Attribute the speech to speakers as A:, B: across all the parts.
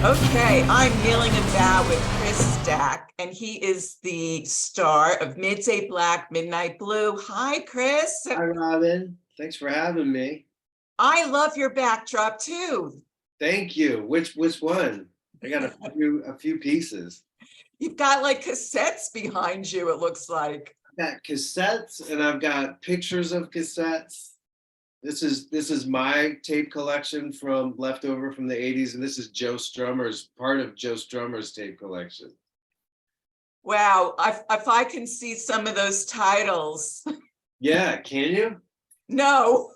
A: Okay, I'm kneeling and bow with Chris Stack, and he is the star of Midday Black Midnight Blue. Hi, Chris.
B: Hi, Robin. Thanks for having me.
A: I love your backdrop too.
B: Thank you. Which one? I got a few pieces.
A: You've got like cassettes behind you, it looks like.
B: I've got cassettes and I've got pictures of cassettes. This is my tape collection from leftover from the 80s, and this is Joe Strummer's part of Joe Strummer's tape collection.
A: Wow, if I can see some of those titles.
B: Yeah, can you?
A: No.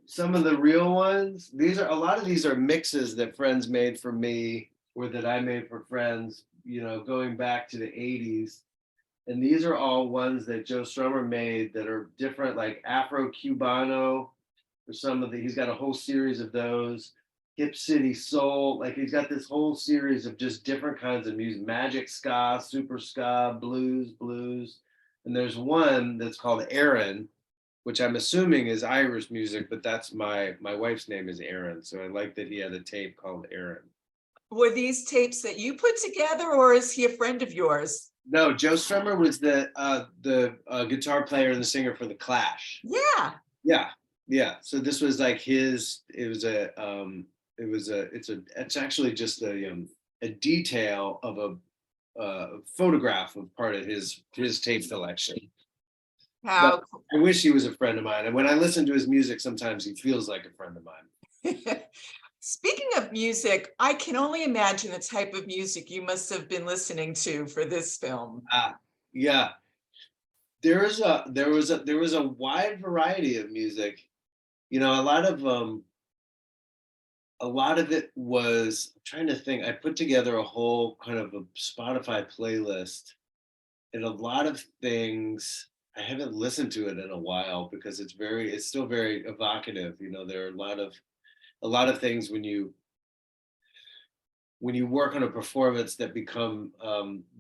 B: Some of the real ones. A lot of these are mixes that friends made for me or that I made for friends, going back to the 80s. And these are all ones that Joe Strummer made that are different, like Afro Cubano, or he's got a whole series of those. Hip City Soul, like he's got this whole series of just different kinds of music, magic ska, super ska, blues. And there's one that's called Aaron, which I'm assuming is Irish music, but that's my wife's name is Aaron. So I like that he had a tape called Aaron.
A: Were these tapes that you put together, or is he a friend of yours?
B: No, Joe Strummer was the guitar player and the singer for the Clash. Yeah. So this was like his. It's actually just a detail of a photograph of part of his tape collection.
A: How
B: I wish he was a friend of mine. And when I listen to his music, sometimes he feels like a friend of mine.
A: Speaking of music, I can only imagine the type of music you must have been listening to for this film.
B: Yeah. There was a wide variety of music. A lot of it was, I'm trying to think. I put together a whole kind of a Spotify playlist, and a lot of things I haven't listened to it in a while because it's still very evocative. There are a lot of things when you work on a performance that become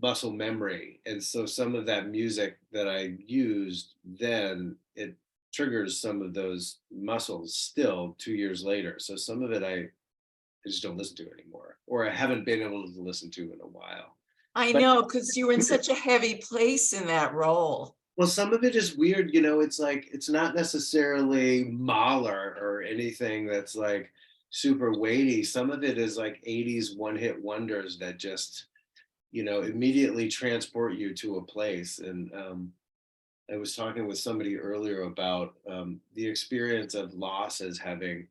B: muscle memory. And so some of that music that I used then, it triggers some of those muscles still 2 years later. So some of it I just don't listen to anymore, or I haven't been able to listen to in a while.
A: I
B: But
A: know, because you were in such a heavy place in that role.
B: well, some of it is weird, it's like it's not necessarily Mahler or anything that's like super weighty. Some of it is like 80s one-hit wonders that just, immediately transport you to a place. And I was talking with somebody earlier about the experience of loss as having,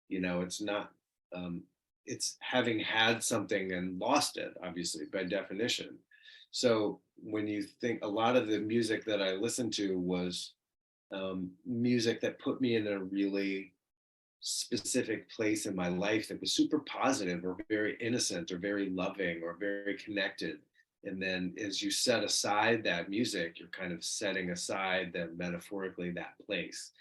B: it's not, it's having had something and lost it, obviously, by definition. So when you think, a lot of the music that I listened to was music that put me in a really specific place in my life that was super positive or very innocent or very loving or very connected. And then as you set aside that music, you're kind of setting aside that metaphorically that place.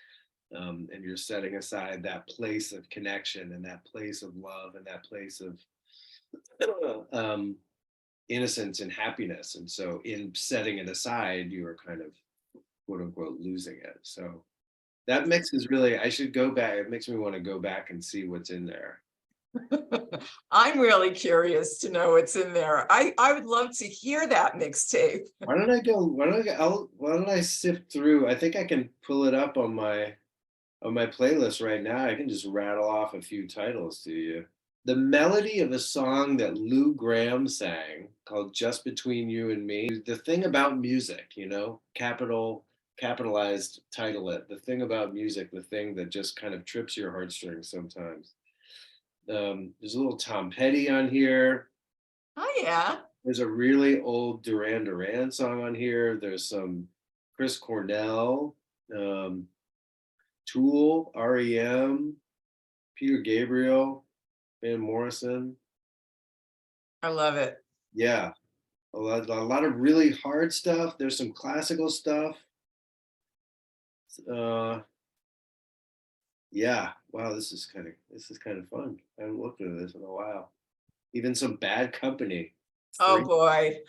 B: And you're setting aside that place of connection and that place of love and that place of innocence and happiness. And so in setting it aside, you are kind of quote unquote losing it. So that mix is really, I should go back. It makes me want to go back and see what's in there.
A: I'm really curious to know what's in there. I would love to hear that mixtape.
B: Why don't I sift through? I think I can pull it up on my playlist right now. I can just rattle off a few titles to you. The melody of a song that Lou Gramm sang called Just Between You and Me. The thing about music, capitalized title it. The thing about music, the thing that just kind of trips your heartstrings sometimes. There's a little Tom Petty on here.
A: Oh, yeah.
B: There's a really old Duran Duran song on here. There's some Chris Cornell, Tool, REM, Peter Gabriel, Van Morrison.
A: I love it.
B: Yeah, a lot of really hard stuff. There's some classical stuff. Yeah, wow, this is kind of fun. I haven't looked at this in a while. Even some Bad Company.
A: Oh, boy.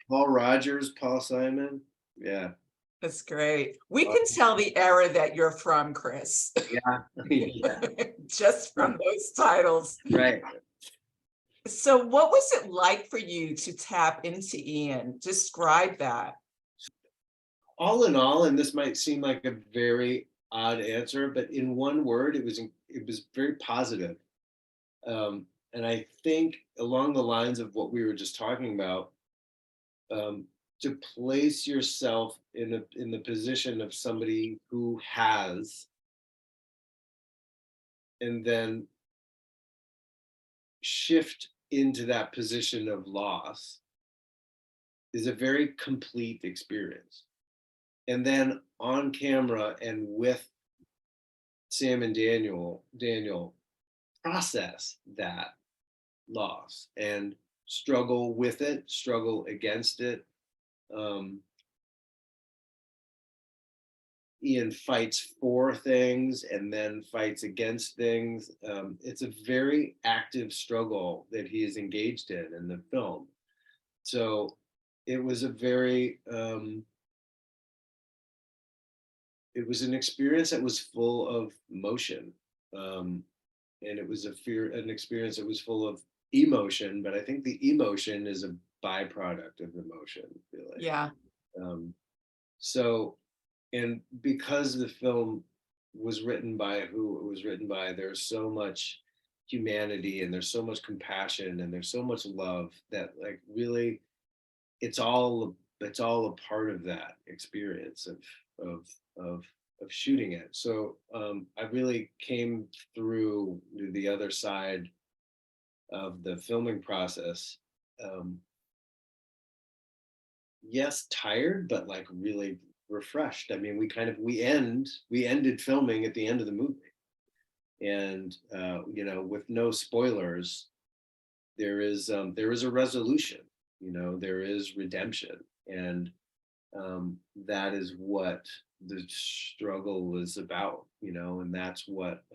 B: Paul Rogers, Paul Simon. Yeah.
A: That's great. We can tell the era that you're from, Chris.
B: Yeah. Yeah.
A: just from those titles.
B: Right.
A: So what was it like for you to tap into Ian? Describe that.
B: All in all, and this might seem like a very odd answer, but in one word, it was very positive. And I think along the lines of what we were just talking about, to place yourself in the position of somebody who has, and then shift into that position of loss is a very complete experience. And then on camera and with Sam and Daniel process that loss and struggle with it, struggle against it. Ian fights for things and then fights against things. It's a very active struggle that he is engaged in the film. So it was a very, it was an experience that was full of motion. And it was an experience that was full of emotion, but I think the emotion is a byproduct of emotion, I feel like.
A: Yeah.
B: So, and because the film was written by who it was written by, there's so much humanity and there's so much compassion and there's so much love that like really it's all a part of that experience of shooting it. So I really came through the other side of the filming process. Yes, tired, but like really refreshed. I mean, we ended filming at the end of the movie, and with no spoilers, there is a resolution. There is redemption, and that is what the struggle is about. And that's what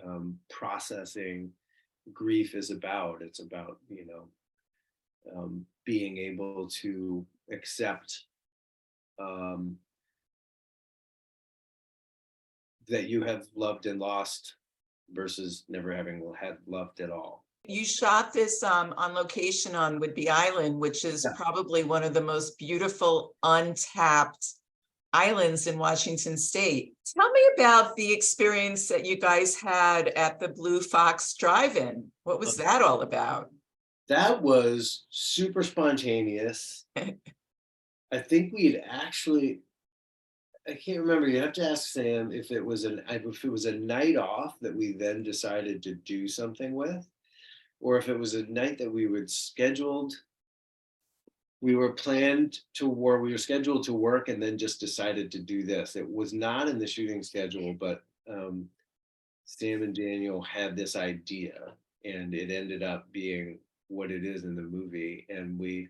B: processing grief is about. It's about being able to accept that you have loved and lost versus never having had loved at all.
A: You shot this on location on Whidbey Island, which is probably one of the most beautiful untapped islands in Washington State. Tell me about the experience that you guys had at the Blue Fox Drive-In. What was that all about?
B: That was super spontaneous. I think I can't remember. You have to ask Sam if it was a night off that we then decided to do something with, or if it was a night that we were scheduled to work and then just decided to do this. It was not in the shooting schedule, but Sam and Daniel had this idea and it ended up being what it is in the movie. And we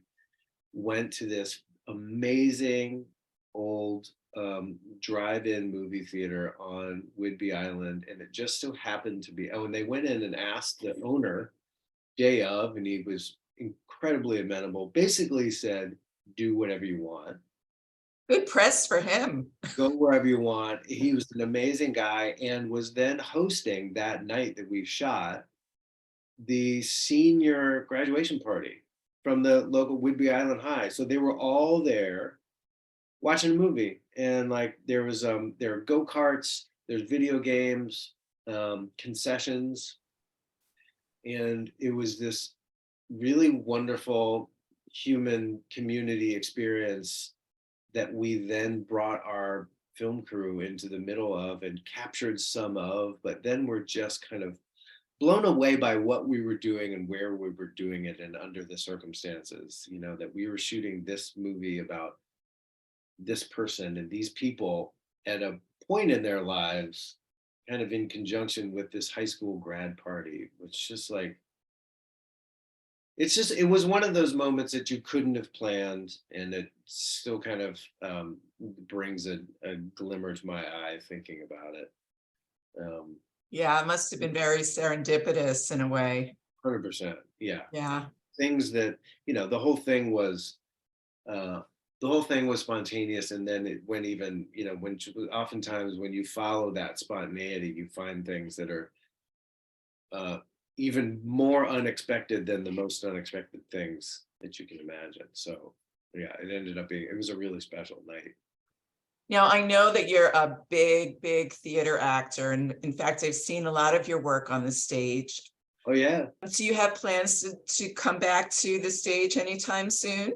B: went to this amazing old drive-in movie theater on Whidbey Island, and it just so happened to be, and they went in and asked the owner day of, and he was incredibly amenable, basically said, do whatever you want.
A: Good press for him.
B: Go wherever you want. He was an amazing guy and was then hosting that night that we shot the senior graduation party from the local Whidbey Island High. So they were all there watching a movie, and like there were go-karts, there's video games, concessions, and it was this really wonderful human community experience that we then brought our film crew into the middle of and captured some of, but then we're just kind of blown away by what we were doing and where we were doing it and under the circumstances, that we were shooting this movie about this person and these people at a point in their lives, kind of in conjunction with this high school grad party, which just like, it was one of those moments that you couldn't have planned, and it still kind of brings a glimmer to my eye thinking about it.
A: Yeah, it must have been very serendipitous in a way.
B: 100%. Yeah.
A: Yeah.
B: Things that, the whole thing was spontaneous, and then it went even, oftentimes when you follow that spontaneity, you find things that are even more unexpected than the most unexpected things that you can imagine. So yeah, it was a really special night.
A: Now, I know that you're a big theater actor, and in fact, I've seen a lot of your work on the stage.
B: Oh yeah.
A: Do you have plans to come back to the stage anytime soon?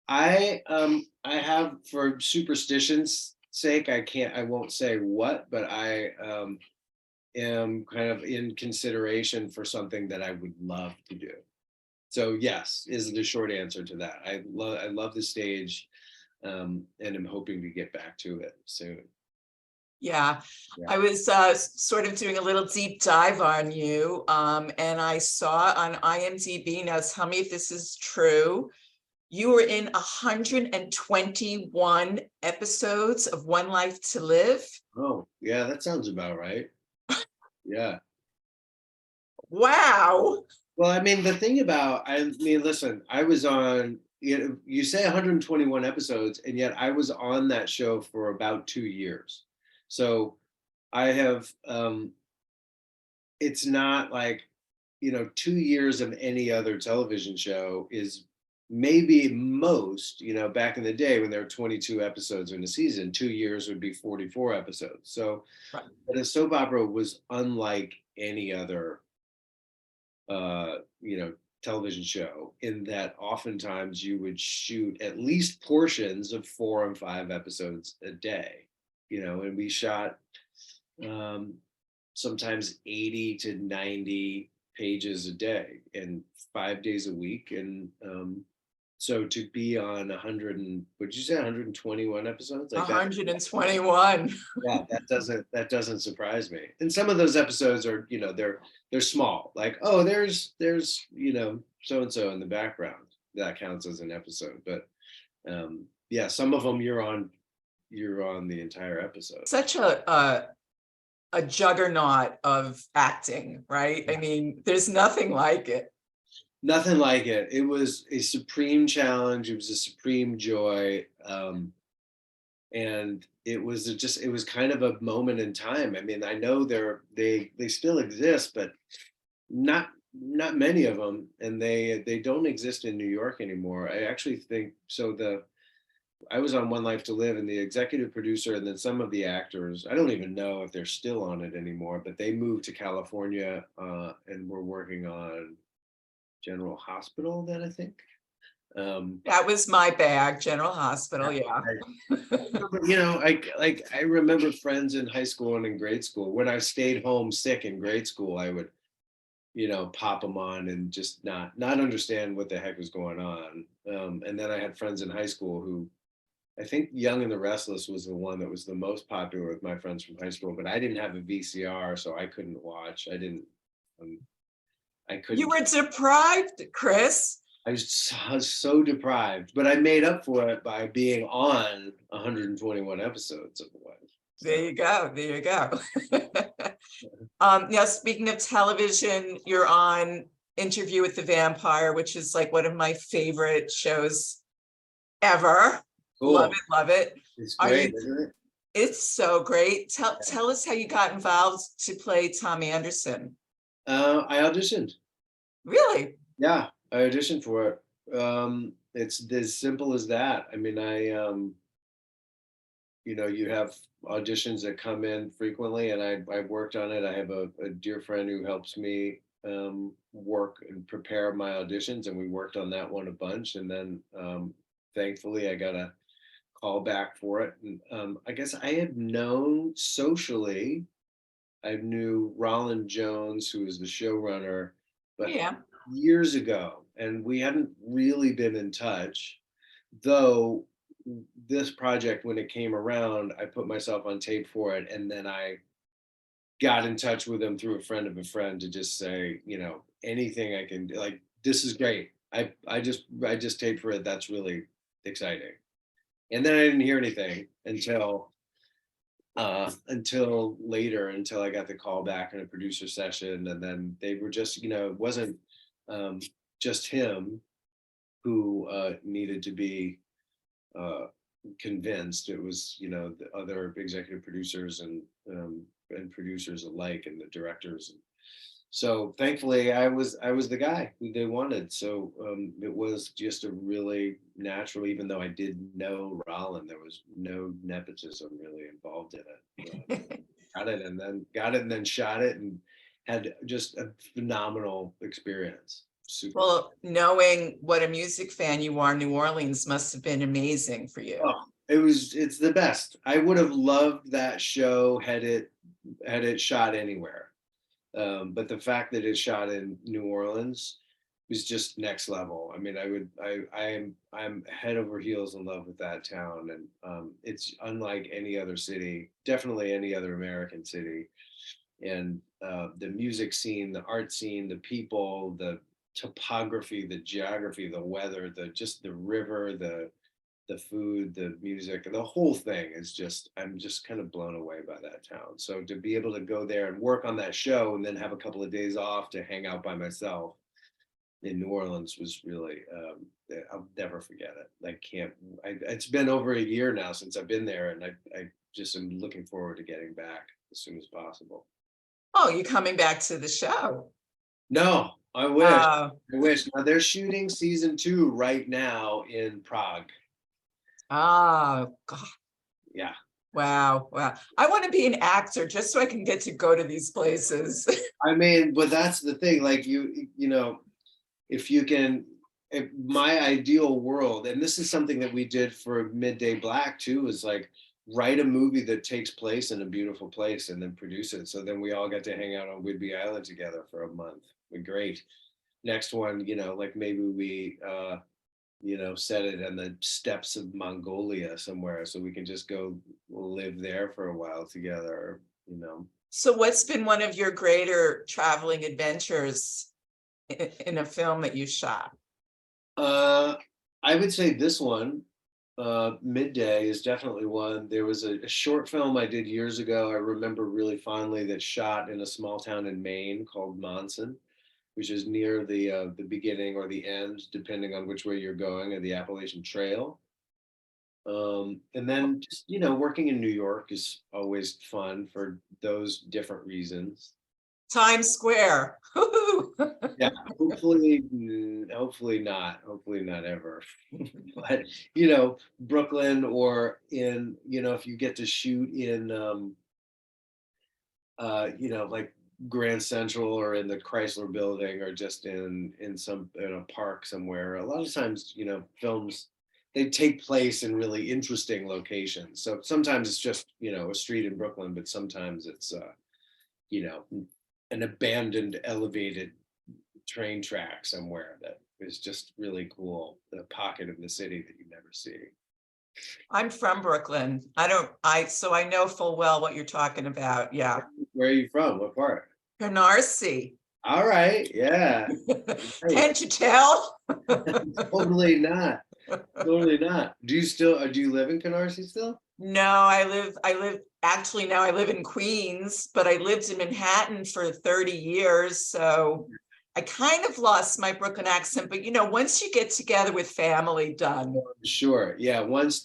B: I have, for superstition's sake, I won't say what, but I am kind of in consideration for something that I would love to do. So yes, is the short answer to that. I love the stage, and I'm hoping to get back to it soon.
A: Yeah,
B: Yeah.
A: I was sort of doing a little deep dive on you, and I saw on IMDb, now tell me if this is true, you were in 121 episodes of One Life to Live.
B: Oh yeah, that sounds about right. Yeah.
A: Wow.
B: Well, I mean, the thing about, I mean, listen, I was on, you say 121 episodes, and yet I was on that show for about 2 years. So I have, it's not like, 2 years of any other television show is maybe most, back in the day when there were 22 episodes in a season, 2 years would be 44 episodes. So,
A: Right.
B: but a soap opera was unlike any other uh, you know, television show, in that oftentimes you would shoot at least portions of 4 and 5 episodes a day, and we shot um, sometimes 80 to 90 pages a day and 5 days a week. And so to be on 100 and, would you say 121 episodes like that?
A: 121.
B: Yeah, that doesn't surprise me. And some of those episodes are, they're small. Like, oh, there's so and so in the background. That counts as an episode. But yeah, some of them you're on the entire episode.
A: Such a juggernaut of acting, right? I mean, there's nothing like it.
B: Nothing like it. It was a supreme challenge. It was a supreme joy. And it was kind of a moment in time. I mean, I know they still exist, but not many of them, and they don't exist in New York anymore. I actually think so. I was on One Life to Live, and the executive producer and then some of the actors, I don't even know if they're still on it anymore, but they moved to California, and we're working on General Hospital then, I think.
A: That was my bag, General Hospital, yeah.
B: But, I remember friends in high school and in grade school. When I stayed home sick in grade school, I would, pop them on and just not understand what the heck was going on. And then I had friends in high school who, I think Young and the Restless was the one that was the most popular with my friends from high school, but I didn't have a VCR, so I couldn't watch. I couldn't.
A: You were deprived, Chris.
B: I was so deprived, but I made up for it by being on 121 episodes of One.
A: There you go. There you go. Now, speaking of television, you're on Interview with the Vampire, which is like one of my favorite shows ever.
B: Cool.
A: Love it, love it.
B: It's great, isn't it?
A: It's so great. Tell us how you got involved to play Tom Anderson.
B: I auditioned.
A: Really?
B: Yeah, I auditioned for it. It's as simple as that. I mean, you have auditions that come in frequently, and I've worked on it. I have a dear friend who helps me work and prepare my auditions, and we worked on that one a bunch. And then thankfully, I got a call back for it. And I guess I had known socially, I knew Roland Jones, who was the showrunner, but
A: Yeah.
B: years ago, and we hadn't really been in touch, though this project, when it came around, I put myself on tape for it, and then I got in touch with him through a friend of a friend to just say, anything I can do, like, this is great. I just taped for it. That's really exciting. And then I didn't hear anything until later, until I got the call back in a producer session. And then they were just, it wasn't just him who needed to be convinced. It was, the other executive producers and producers alike, and the directors. So thankfully I was the guy who they wanted. So it was just a really natural, even though I did know Rollin, there was no nepotism really involved in it. Got it and then shot it and had just a phenomenal experience. Super.
A: Well, knowing what a music fan you are, New Orleans must have been amazing for you.
B: Oh, it's the best. I would have loved that show had it shot anywhere. But the fact that it shot in New Orleans was just next level. I mean, I'm head over heels in love with that town, and it's unlike any other city, definitely any other American city. And the music scene, the art scene, the people, the topography, the geography, the weather, the river, the food, the music, the whole thing is just, I'm just kind of blown away by that town. So to be able to go there and work on that show and then have a couple of days off to hang out by myself in New Orleans was really, I'll never forget it. It's been over a year now since I've been there, and I just am looking forward to getting back as soon as possible.
A: Oh, you're coming back to the show.
B: No, I wish.
A: Uh,
B: I wish. Now they're shooting season 2 right now in Prague.
A: God.
B: Yeah.
A: Wow. I want to be an actor just so I can get to go to these places.
B: I mean, but that's the thing. Like you know, if you can, if my ideal world, and this is something that we did for Midday Black too, is like write a movie that takes place in a beautiful place and then produce it. So then we all get to hang out on Whidbey Island together for a month. We're great. Next one, like maybe we set it in the steppes of Mongolia somewhere so we can just go live there for a while together.
A: So what's been one of your greater traveling adventures in a film that you shot?
B: I would say this one, Midday, is definitely one. There was a short film I did years ago, I remember really fondly, that shot in a small town in Maine called Monson, which is near the beginning or the end, depending on which way you're going, of the Appalachian Trail. And then just, working in New York is always fun for those different reasons.
A: Times Square.
B: Yeah, hopefully not ever. But Brooklyn, or if you get to shoot in like Grand Central or in the Chrysler Building, or just in a park somewhere. A lot of times, films, they take place in really interesting locations. So sometimes it's just a street in Brooklyn, but sometimes it's an abandoned elevated train track somewhere that is just really cool. The pocket of the city that you never see.
A: I'm from Brooklyn. So I know full well what you're talking about. Yeah.
B: Where are you from? What part?
A: Canarsie.
B: All right. Yeah.
A: Can't you tell?
B: Totally not. Totally not. Do you live in Canarsie still?
A: No, actually now I live in Queens, but I lived in Manhattan for 30 years. So I kind of lost my Brooklyn accent, but once you get together with family, done.
B: Sure. Yeah. Once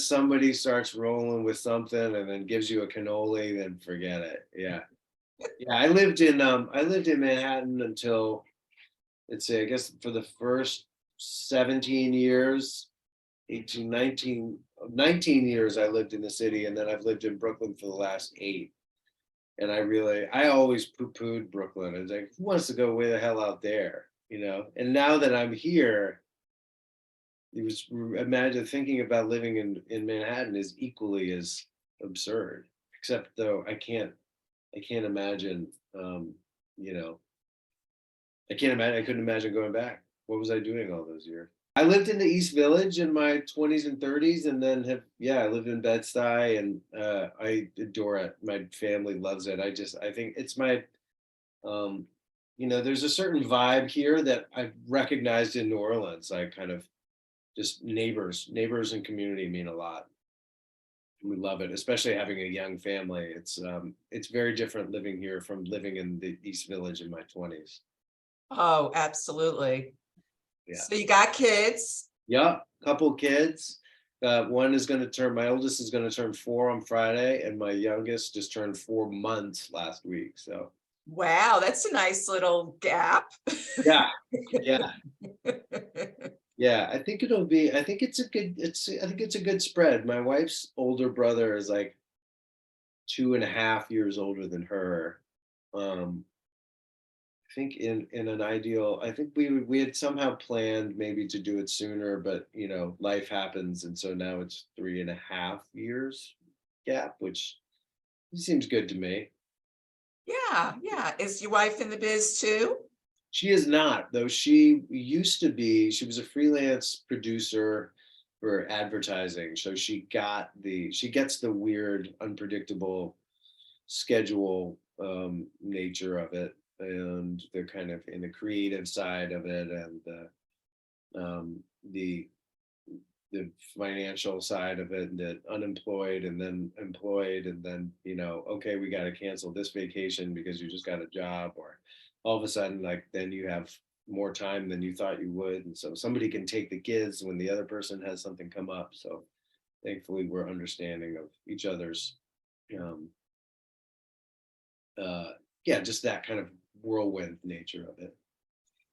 B: somebody starts rolling with something and then gives you a cannoli, then forget it. Yeah. Yeah. I lived in Manhattan until, let's say, I guess for the first 17 years, 18, 19 years I lived in the city, and then I've lived in Brooklyn for the last 8. And I always poo-pooed Brooklyn. I was like, who wants to go way the hell out there? And now that I'm here, imagine thinking about living in Manhattan is equally as absurd, except though I can't imagine, I couldn't imagine going back. What was I doing all those years? I lived in the East Village in my 20s and 30s, and then I lived in Bed-Stuy, and I adore it. My family loves it. I think it's my, there's a certain vibe here that I've recognized in New Orleans. I kind of just neighbors and community mean a lot. We love it, especially having a young family. It's very different living here from living in the East Village in my 20s.
A: Oh, absolutely.
B: Yeah.
A: So you got kids?
B: Yeah, couple kids. My oldest is going to turn 4 on Friday, and my youngest just turned 4 months last week. So
A: Wow, that's a nice little gap.
B: Yeah, yeah, yeah. I think it'll be. I think it's a good. I think it's a good spread. My wife's older brother is like 2.5 years older than her. Um, I think in an ideal, I think we had somehow planned maybe to do it sooner, but life happens, and so now it's 3.5 years gap, which seems good to me.
A: Yeah, yeah. Is your wife in the biz too?
B: She is not, though she used to be, she was a freelance producer for advertising. So she gets the weird, unpredictable schedule nature of it, and the kind of in the creative side of it, and um, the the financial side of it, and the unemployed and then employed, and then okay, we got to cancel this vacation because you just got a job, or all of a sudden like then you have more time than you thought you would, and so somebody can take the kids when the other person has something come up. So thankfully we're understanding of each other's um uh yeah, just that kind of whirlwind nature of it.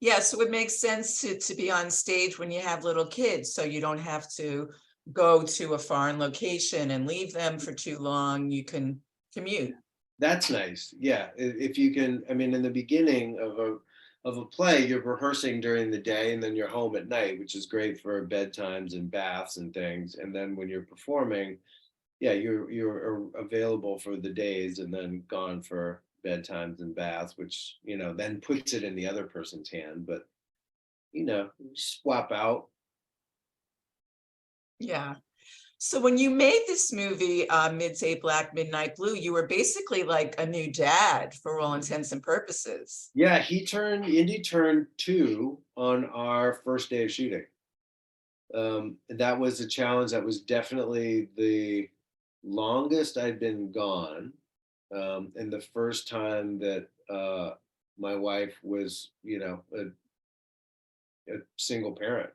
A: Yeah, so it makes sense to be on stage when you have little kids, so you don't have to go to a foreign location and leave them for too long. You can commute.
B: That's nice. Yeah, if you can. I mean, in the beginning of a play, you're rehearsing during the day, and then you're home at night, which is great for bedtimes and baths and things. And then when you're performing, yeah, you're available for the days, and then gone for bedtimes and baths, which then puts it in the other person's hand. But swap out.
A: Yeah. So when you made this movie, Midday Black Midnight Blue, you were basically like a new dad for all intents and purposes.
B: Yeah, Indy turned 2 on our first day of shooting. That was a challenge. That was definitely the longest I'd been gone, and the first time that my wife was, a single parent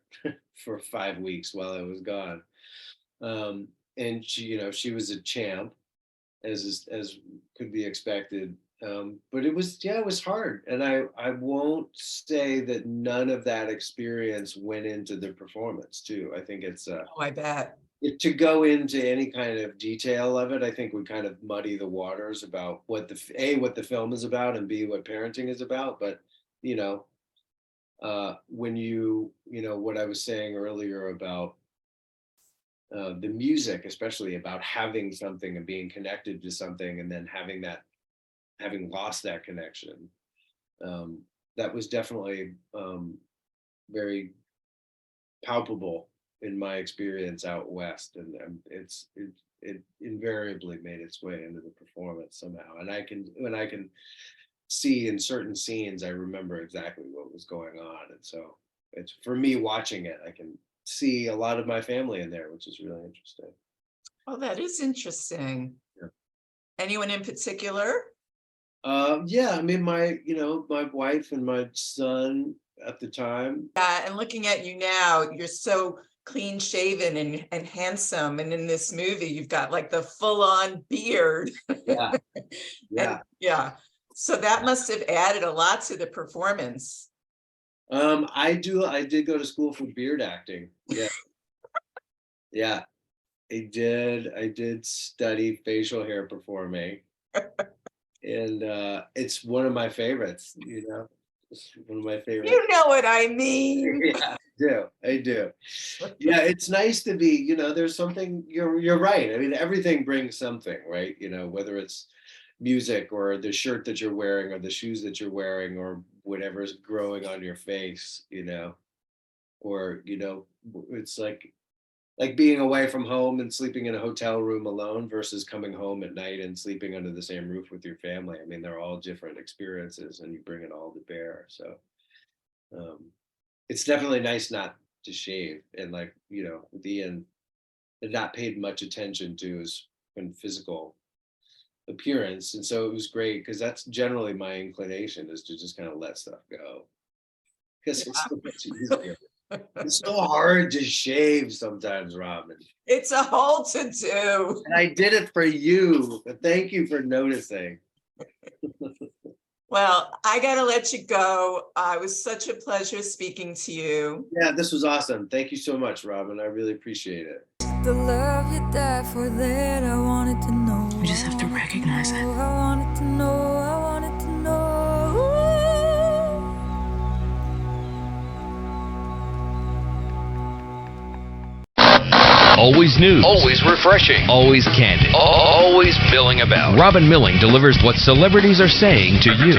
B: for 5 weeks while I was gone. And she was a champ, as could be expected. But it was hard, and I won't say that none of that experience went into the performance too. I think it's
A: Oh, I bet.
B: to go into any kind of detail of it, I think would kind of muddy the waters about what the film is about, and B, what parenting is about. But you know, when what I was saying earlier about the music, especially about having something and being connected to something, and then having lost that connection, um, that was definitely very palpable in my experience out west, and it invariably made its way into the performance somehow. And when I can see in certain scenes, I remember exactly what was going on, and so it's for me watching it, I can see a lot of my family in there, which is really interesting.
A: Oh, that is interesting.
B: Yeah.
A: Anyone in particular?
B: Yeah, I mean, my wife and my son at the time.
A: Yeah, and looking at you now, you're so clean shaven and handsome. And in this movie, you've got like the full on beard.
B: Yeah,
A: And
B: yeah.
A: yeah, so that must have added a lot to the performance.
B: I did go to school for beard acting. Yeah, yeah. I did study facial hair performing, and it's one of my favorites. It's one of my favorite.
A: You know what I mean?
B: Yeah, I do. Yeah, it's nice to be. There's something. You're right. I mean, everything brings something, right? Whether it's music, or the shirt that you're wearing, or the shoes that you're wearing, or whatever's growing on your face. Or it's like being away from home and sleeping in a hotel room alone versus coming home at night and sleeping under the same roof with your family. I mean, they're all different experiences, and you bring it all to bear. So um, it's definitely nice not to shave, and like at the end, not paid much attention to his physical appearance, and so it was great because that's generally my inclination, is to just kind of let stuff go because it's so much easier. It's so hard to shave sometimes, Robin.
A: It's a whole to do.
B: And I did it for you, but thank you for noticing.
A: Well, I gotta let you go. It was such a pleasure speaking to you.
B: Yeah, this was awesome. Thank you so much, Robin. I really appreciate it.
C: The love you died for that I wanted to know.
D: We just have to recognize it.
C: I wanted to know, I wanted to know.
E: Always news. Always refreshing. Always candid. Always milling about. Robin Milling delivers what celebrities are saying to you.